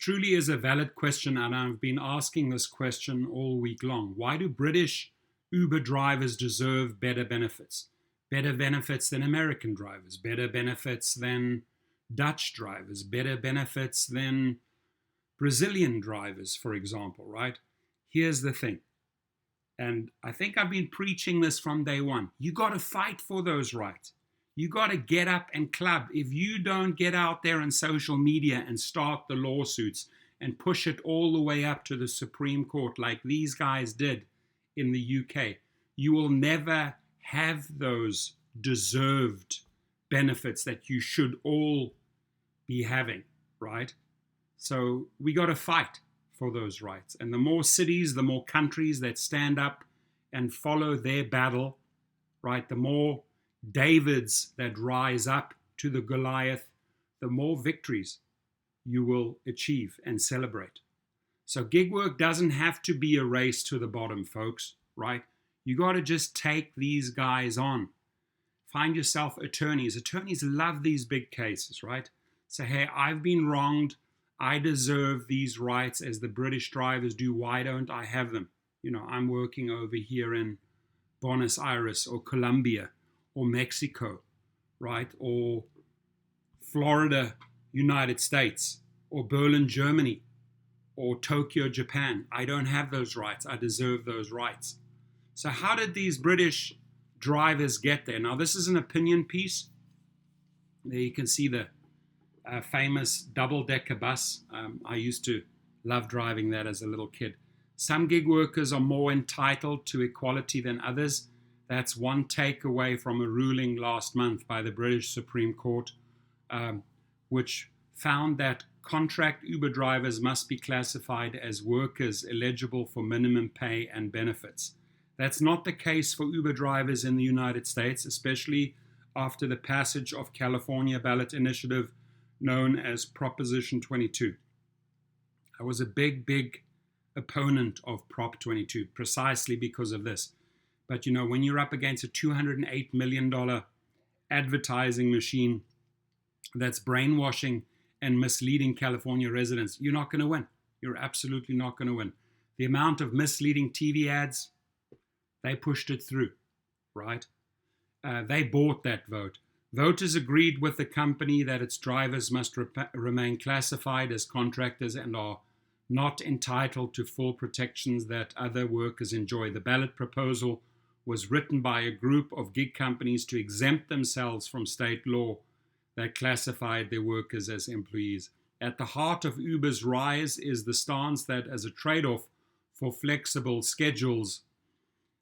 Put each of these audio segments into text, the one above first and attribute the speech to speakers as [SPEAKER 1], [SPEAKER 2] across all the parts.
[SPEAKER 1] truly is a valid question, and I've been asking this question all week long. Why do British Uber drivers deserve better benefits? Better benefits than American drivers, better benefits than Dutch drivers, better benefits than Brazilian drivers, for example, right? Here's the thing. And I think I've been preaching this from day one. You got to fight for those rights. You got to get up and club. If you don't get out there on social media and start the lawsuits and push it all the way up to the Supreme Court like these guys did in the UK, you will never have those deserved benefits that you should all be having, right? So we got to fight for those rights. And the more cities, the more countries that stand up and follow their battle, right? The more Davids that rise up to the Goliath, the more victories you will achieve and celebrate. So gig work doesn't have to be a race to the bottom, folks, right? You got to just take these guys on. Find yourself attorneys. Attorneys love these big cases, right? Say, hey, I've been wronged. I deserve these rights as the British drivers do. Why don't I have them? You know, I'm working over here in Buenos Aires or Colombia or Mexico, right? Or Florida, United States, or Berlin, Germany, or Tokyo, Japan. I don't have those rights. I deserve those rights. So how did these British drivers get there? Now, this is an opinion piece. There you can see the famous double-decker bus. I used to love driving that as a little kid. Some gig workers are more entitled to equality than others. That's one takeaway from a ruling last month by the British Supreme Court, which found that contract Uber drivers must be classified as workers eligible for minimum pay and benefits. That's not the case for Uber drivers in the United States, especially after the passage of California ballot initiative known as Proposition 22. I was a big opponent of Prop 22 precisely because of this. But you know, when you're up against a $208 million advertising machine that's brainwashing and misleading California residents, you're not going to win. You're absolutely not going to win. The amount of misleading TV ads, they pushed it through, right? They bought that vote. Voters agreed with the company that its drivers must remain classified as contractors and are not entitled to full protections that other workers enjoy. The ballot proposal was written by a group of gig companies to exempt themselves from state law that classified their workers as employees. At the heart of Uber's rise is the stance that as a trade-off for flexible schedules,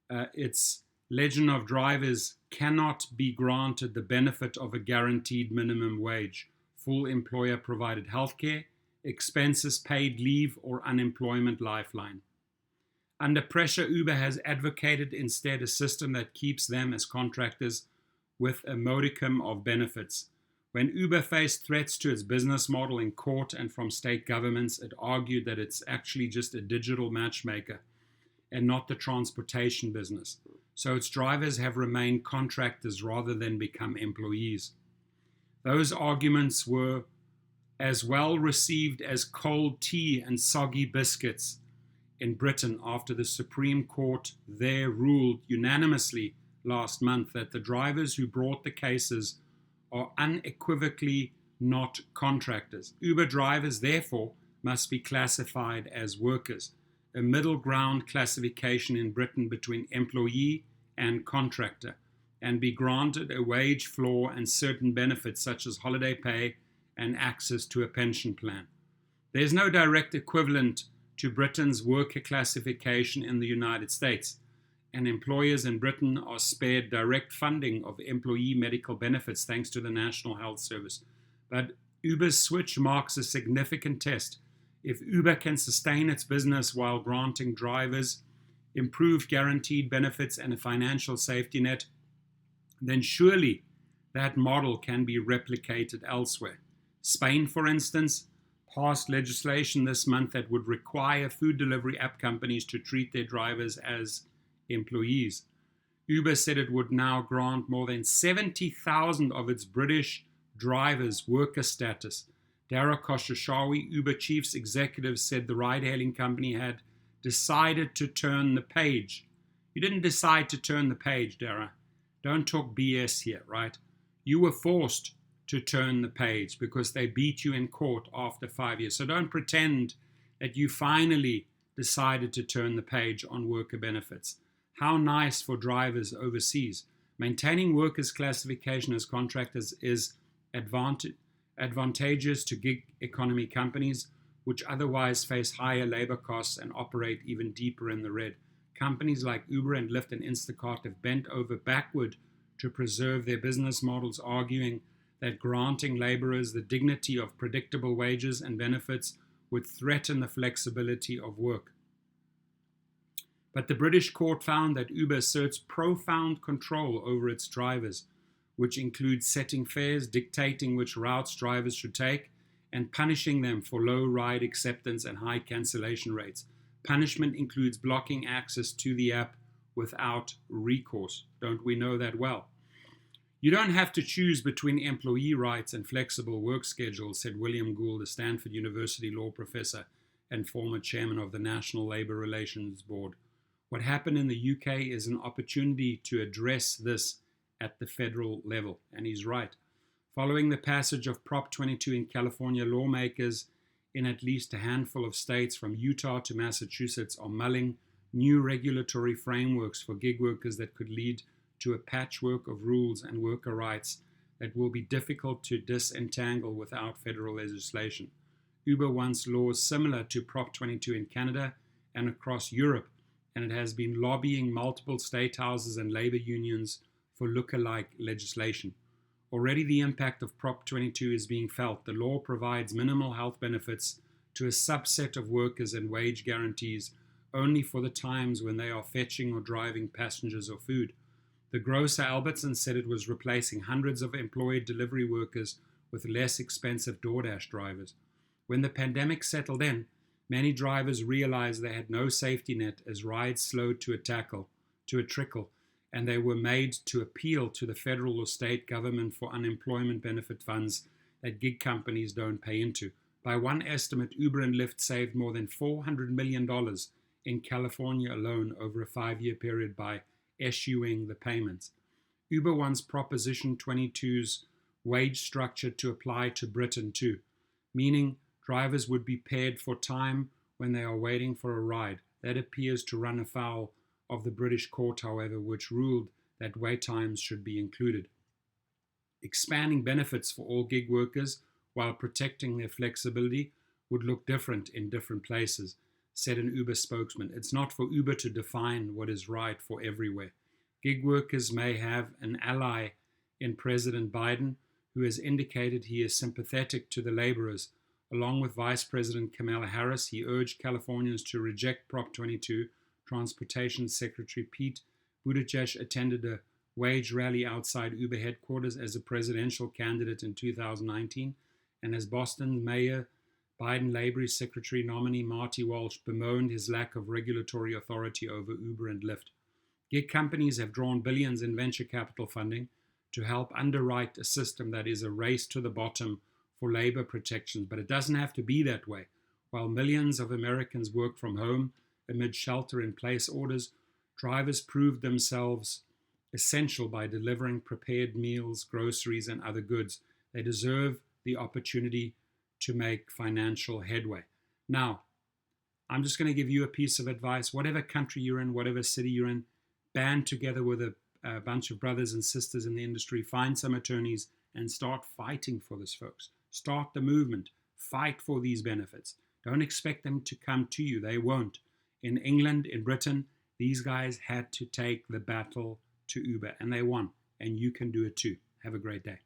[SPEAKER 1] its legion of drivers cannot be granted the benefit of a guaranteed minimum wage, full employer-provided healthcare, expenses paid leave, or unemployment lifeline. Under pressure, Uber has advocated instead a system that keeps them as contractors with a modicum of benefits. When Uber faced threats to its business model in court and from state governments, it argued that it's actually just a digital matchmaker and not the transportation business. So its drivers have remained contractors rather than become employees. Those arguments were as well received as cold tea and soggy biscuits in Britain after the Supreme Court there ruled unanimously last month that the drivers who brought the cases are unequivocally not contractors. Uber drivers, therefore, must be classified as workers, a middle ground classification in Britain between employee and contractor, and be granted a wage floor and certain benefits such as holiday pay and access to a pension plan. There's no direct equivalent to Britain's worker classification in the United States, and employers in Britain are spared direct funding of employee medical benefits thanks to the National Health Service. But Uber's switch marks a significant test. If Uber can sustain its business while granting drivers improved guaranteed benefits and a financial safety net, then surely that model can be replicated elsewhere. Spain, for instance, passed legislation this month that would require food delivery app companies to treat their drivers as employees. Uber said it would now grant more than 70,000 of its British drivers worker status, Dara Khosrowshahi, Uber chief's executive, said the ride-hailing company had decided to turn the page. You didn't decide to turn the page, Dara. Don't talk BS here, right? You were forced to turn the page because they beat you in court after 5 years. So don't pretend that you finally decided to turn the page on worker benefits. How nice for drivers overseas. Maintaining workers' classification as contractors is advantageous to gig economy companies, which otherwise face higher labor costs and operate even deeper in the red. Companies like Uber and Lyft and Instacart have bent over backward to preserve their business models, arguing that granting laborers the dignity of predictable wages and benefits would threaten the flexibility of work. But the British court found that Uber asserts profound control over its drivers, which includes setting fares, dictating which routes drivers should take, and punishing them for low ride acceptance and high cancellation rates. Punishment includes blocking access to the app without recourse. Don't we know that well? You don't have to choose between employee rights and flexible work schedules, said William Gould, a Stanford University law professor and former chairman of the National Labor Relations Board. What happened in the UK is an opportunity to address this at the federal level, and he's right. Following the passage of Prop 22 in California, lawmakers in at least a handful of states from Utah to Massachusetts are mulling new regulatory frameworks for gig workers that could lead to a patchwork of rules and worker rights that will be difficult to disentangle without federal legislation. Uber wants laws similar to Prop 22 in Canada and across Europe, and it has been lobbying multiple state houses and labor unions for look-alike legislation. Already the impact of Prop 22 is being felt. The law provides minimal health benefits to a subset of workers and wage guarantees only for the times when they are fetching or driving passengers or food. The grocer Albertson said it was replacing hundreds of employed delivery workers with less expensive DoorDash drivers. When the pandemic settled in, many drivers realized they had no safety net as rides slowed to a trickle, and they were made to appeal to the federal or state government for unemployment benefit funds that gig companies don't pay into. By one estimate, Uber and Lyft saved more than $400 million in California alone over a 5-year period by eschewing the payments. Uber wants Proposition 22's wage structure to apply to Britain too, meaning drivers would be paid for time when they are waiting for a ride. That appears to run afoul of the British court, however, which ruled that wait times should be included. Expanding benefits for all gig workers while protecting their flexibility would look different in different places, said an Uber spokesman. It's not for Uber to define what is right for everywhere. Gig workers may have an ally in President Biden, who has indicated he is sympathetic to the laborers. Along with Vice President Kamala Harris, he urged Californians to reject Prop 22. Transportation Secretary Pete Buttigieg attended a wage rally outside Uber headquarters as a presidential candidate in 2019, and as Boston Mayor Biden Labor Secretary nominee Marty Walsh bemoaned his lack of regulatory authority over Uber and Lyft. Gig companies have drawn billions in venture capital funding to help underwrite a system that is a race to the bottom for labor protections, but it doesn't have to be that way. While millions of Americans work from home amid shelter-in-place orders, drivers proved themselves essential by delivering prepared meals, groceries, and other goods. They deserve the opportunity to make financial headway. Now, I'm just going to give you a piece of advice. Whatever country you're in, whatever city you're in, band together with a bunch of brothers and sisters in the industry, find some attorneys, and start fighting for this, folks. Start the movement. Fight for these benefits. Don't expect them to come to you. They won't. In England, in Britain, these guys had to take the battle to Uber, and they won. And you can do it too. Have a great day.